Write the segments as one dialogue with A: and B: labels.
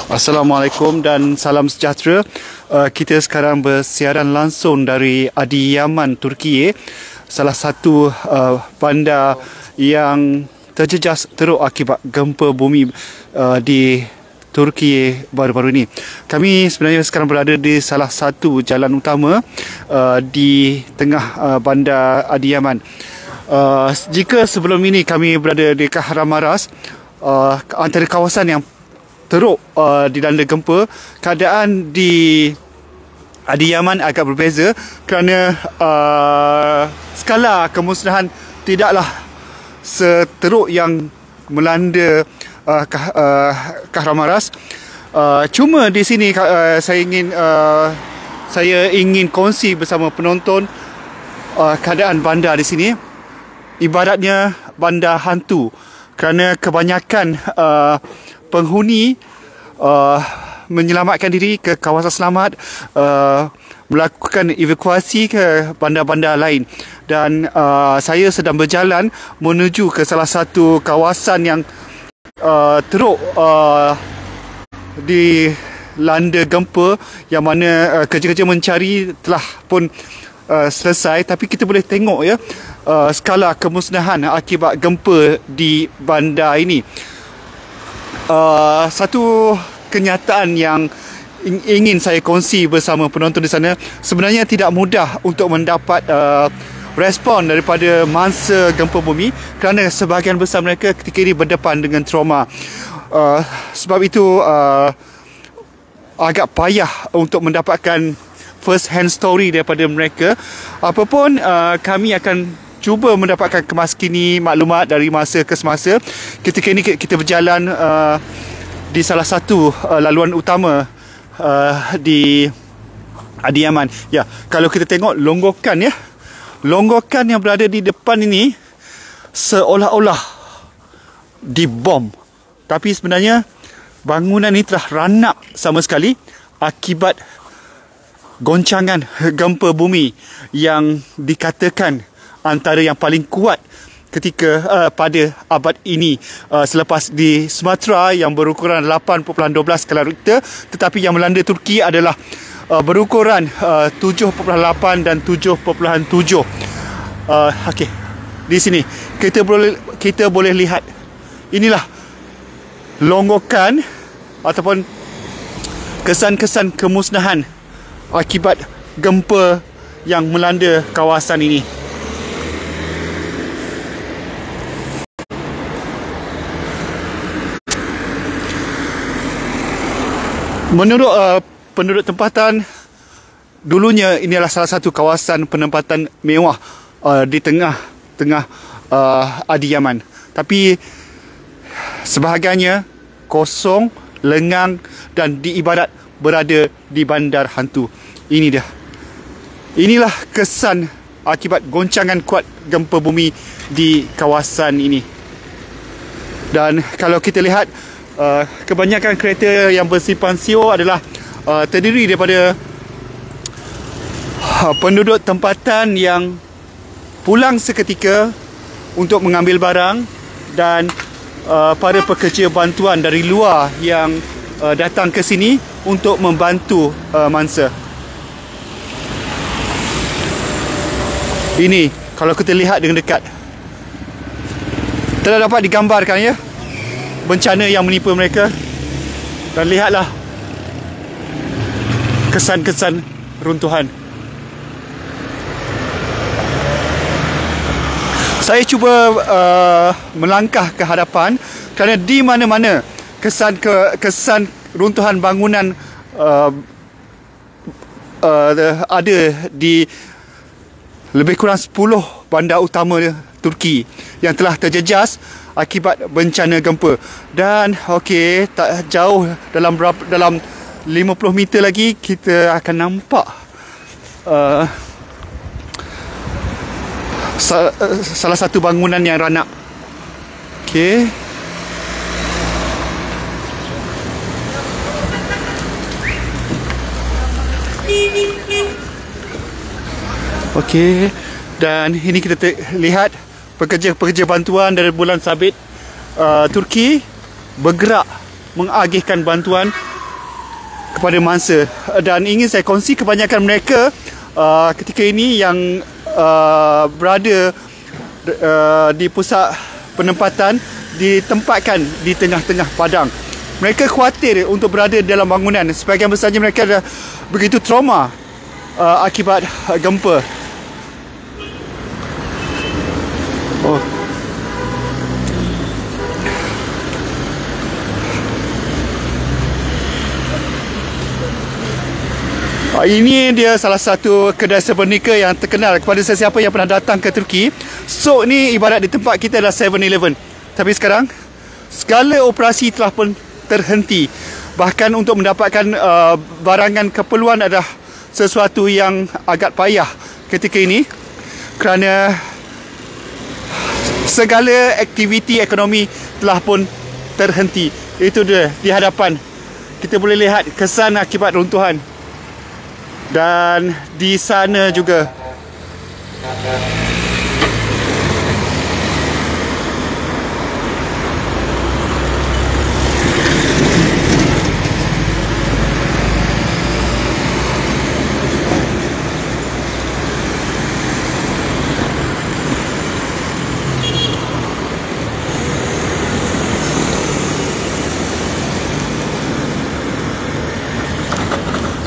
A: Assalamualaikum dan salam sejahtera. Kita sekarang bersiaran langsung dari Adıyaman, Turki, salah satu bandar yang terjejas teruk akibat gempa bumi di Turki baru-baru ini. Kami sebenarnya sekarang berada di salah satu jalan utama di tengah bandar Adıyaman. Jika sebelum ini kami berada di Kahramanmaraş, antara kawasan yang teruk dilanda gempa, keadaan di Adıyaman agak berbeza kerana skala kemusnahan tidaklah seteruk yang melanda Kahramanmaraş. Cuma di sini saya ingin kongsi bersama penonton keadaan bandar di sini. Ibaratnya bandar hantu kerana kebanyakan penghuni menyelamatkan diri ke kawasan selamat, melakukan evakuasi ke bandar-bandar lain. Dan saya sedang berjalan menuju ke salah satu kawasan yang teruk dilanda gempa, yang mana kerja-kerja mencari telah pun selesai. Tapi kita boleh tengok ya skala kemusnahan akibat gempa di bandar ini. Satu kenyataan yang ingin saya kongsi bersama penonton di sana. Sebenarnya tidak mudah untuk mendapat respon daripada mangsa gempa bumi kerana sebahagian besar mereka ketika ini berdepan dengan trauma. Sebab itu agak payah untuk mendapatkan first hand story daripada mereka. Apapun, kami akan cuba mendapatkan kemaskini maklumat dari masa ke semasa. Ketika ini kita berjalan di salah satu laluan utama di Adıyaman. Ya, kalau kita tengok longgokan ya, longgokan yang berada di depan ini seolah-olah dibom. Tapi sebenarnya bangunan ini telah ranak sama sekali akibat goncangan gempa bumi yang dikatakan antara yang paling kuat ketika pada abad ini, selepas di Sumatera yang berukuran 8.12 skala Richter, tetapi yang melanda Turki adalah berukuran 7.8 dan 7.7. Okey, di sini kita boleh lihat, inilah longgokan ataupun kesan-kesan kemusnahan akibat gempa yang melanda kawasan ini. Menurut penduduk tempatan, dulunya ini adalah salah satu kawasan penempatan mewah di tengah Adıyaman. Tapi sebahagiannya kosong, lengang dan diibarat berada di bandar hantu. Ini dia. Inilah kesan akibat goncangan kuat gempa bumi di kawasan ini. Dan kalau kita lihat, kebanyakan kereta yang bersimpan siur adalah terdiri daripada penduduk tempatan yang pulang seketika untuk mengambil barang, dan para pekerja bantuan dari luar yang datang ke sini untuk membantu mangsa. Ini kalau kita lihat dengan dekat, telah dapat digambarkan ya bencana yang menimpa mereka. Dan lihatlah kesan-kesan runtuhan. Saya cuba melangkah ke hadapan kerana di mana-mana kesan runtuhan bangunan ada di lebih kurang 10 bandar utama Turki yang telah terjejas akibat bencana gempa. Dan okey, tak jauh, dalam 50 meter lagi kita akan nampak salah satu bangunan yang ranak. Okey. Okey, dan ini kita lihat pekerja-pekerja bantuan dari bulan sabit Turki bergerak mengagihkan bantuan kepada mangsa. Dan ingin saya kongsi kebanyakan mereka ketika ini yang berada di pusat penempatan ditempatkan di tengah-tengah padang. Mereka khawatir untuk berada dalam bangunan. Sebahagian besarnya mereka dah begitu trauma akibat gempa. Oh. Ini dia salah satu kedai sepernika yang terkenal kepada sesiapa yang pernah datang ke Turki. So ni ibarat di tempat kita adalah 7-Eleven. Tapi sekarang segala operasi telah pun terhenti. Bahkan untuk mendapatkan barangan keperluan adalah sesuatu yang agak payah ketika ini, kerana segala aktiviti ekonomi telah pun terhenti. Itu dia di hadapan. Kita boleh lihat kesan akibat runtuhan. Dan di sana juga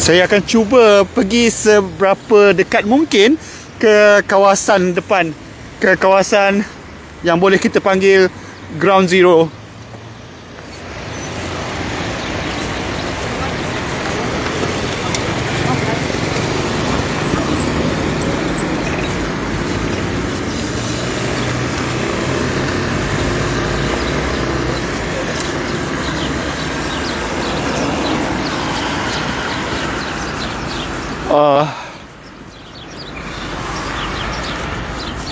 A: saya akan cuba pergi seberapa dekat mungkin ke kawasan depan, ke kawasan yang boleh kita panggil Ground Zero.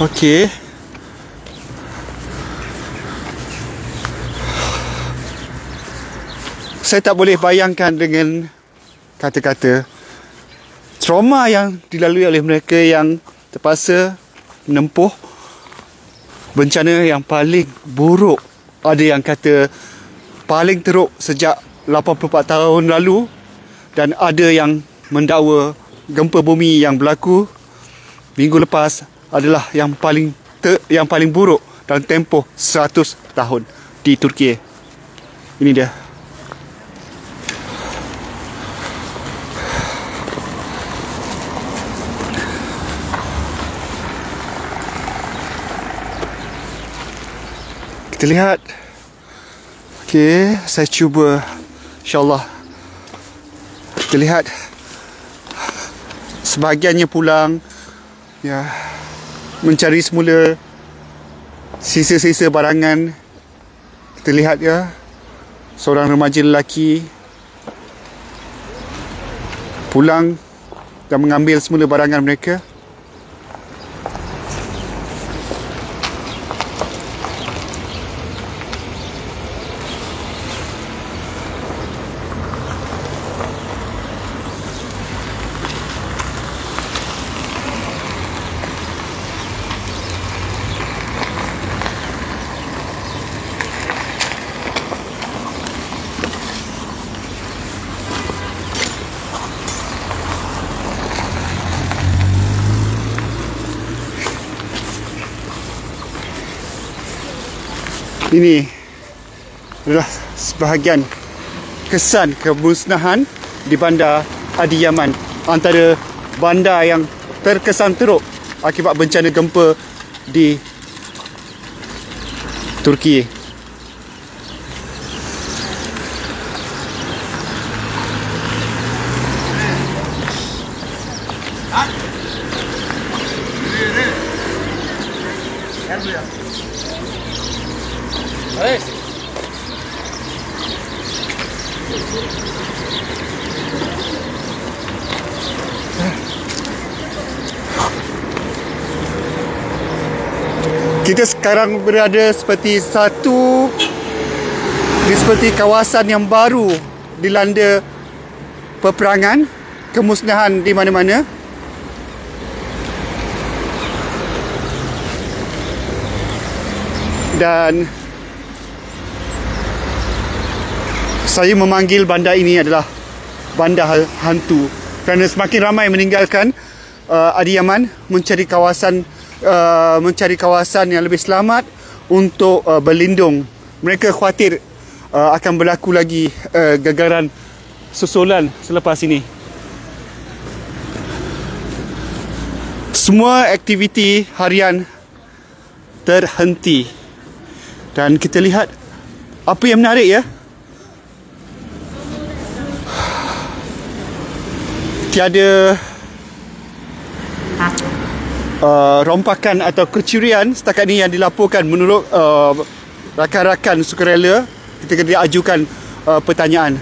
A: Okey. Saya tak boleh bayangkan dengan kata-kata trauma yang dilalui oleh mereka yang terpaksa menempuh bencana yang paling buruk. Ada yang kata paling teruk sejak 84 tahun lalu, dan ada yang mendakwa gempa bumi yang berlaku minggu lepas adalah yang paling buruk dalam tempoh 100 tahun di Turki. Ini dia. Kita lihat. Okey, saya cuba, insyaAllah. Kita lihat. Sebahagiannya pulang, ya, mencari semula sisa-sisa barangan. Kita lihat ya, seorang remaja lelaki pulang dan mengambil semula barangan mereka. Ini adalah sebahagian kesan kemusnahan di bandar Adiyaman, antara bandar yang terkesan teruk akibat bencana gempa di Turki. Kita sekarang berada seperti kawasan yang baru dilanda peperangan, kemusnahan di mana-mana. Dan saya memanggil bandar ini adalah bandar hantu, kerana semakin ramai meninggalkan Adiyaman mencari kawasan yang lebih selamat untuk berlindung. Mereka khawatir akan berlaku lagi gagaran susulan selepas ini. Semua aktiviti harian terhenti. Dan kita lihat apa yang menarik ya. Tiada rompakan atau kecurian setakat ini yang dilaporkan menurut rakan-rakan sukarela ketika dia ajukan pertanyaan.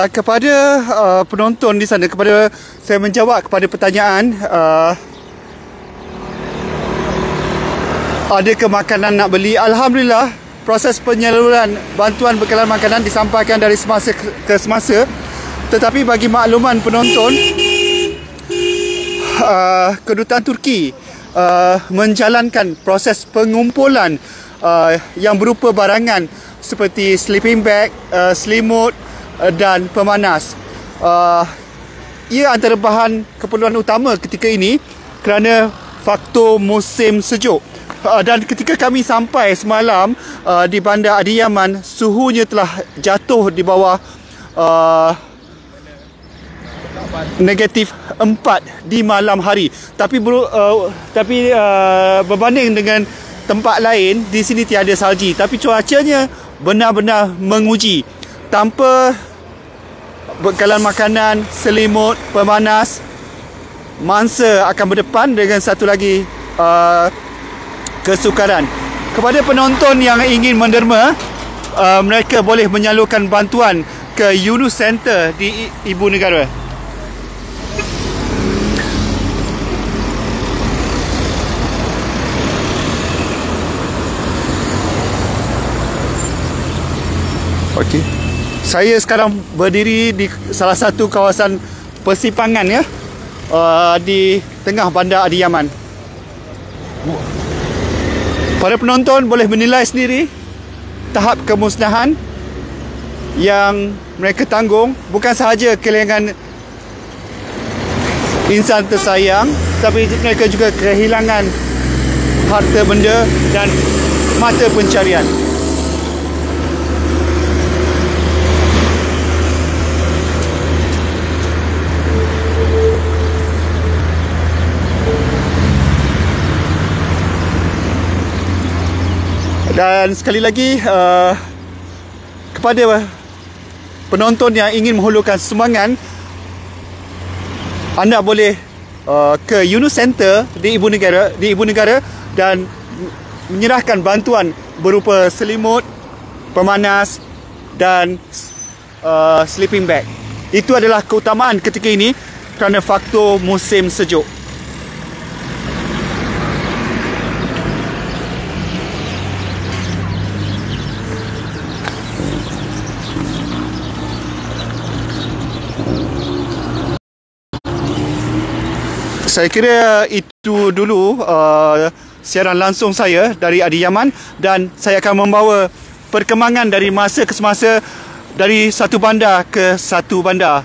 A: Kepada penonton di sana, kepada saya menjawab kepada pertanyaan adakah makanan nak beli. Alhamdulillah, proses penyaluran bantuan bekalan makanan disampaikan dari semasa ke semasa. Tetapi bagi makluman penonton, kedutaan Turki menjalankan proses pengumpulan yang berupa barangan seperti sleeping bag, selimut dan pemanas. Ia antara bahan keperluan utama ketika ini kerana faktor musim sejuk. Dan ketika kami sampai semalam di bandar Adiyaman, suhunya telah jatuh di bawah -4 di malam hari. Tapi berbanding dengan tempat lain, di sini tiada salji. Tapi cuacanya benar-benar menguji. Tanpa bekalan makanan, selimut, pemanas, mangsa akan berdepan dengan satu lagi kesukaran. Kepada penonton yang ingin menderma, mereka boleh menyalurkan bantuan ke Yunus Center di Ibu Negara. Okey. Saya sekarang berdiri di salah satu kawasan persimpangan ya, di tengah bandar Adiyaman. Para penonton boleh menilai sendiri tahap kemusnahan yang mereka tanggung. Bukan sahaja kehilangan insan tersayang, tapi mereka juga kehilangan harta benda dan mata pencarian. Dan sekali lagi, kepada penonton yang ingin menghulurkan sumbangan, anda boleh ke Yunus Center di Ibu Negara dan menyerahkan bantuan berupa selimut, pemanas dan sleeping bag. Itu adalah keutamaan ketika ini kerana faktor musim sejuk. Saya kira itu dulu siaran langsung saya dari Adiyaman, dan saya akan membawa perkembangan dari masa ke semasa dari satu bandar ke satu bandar.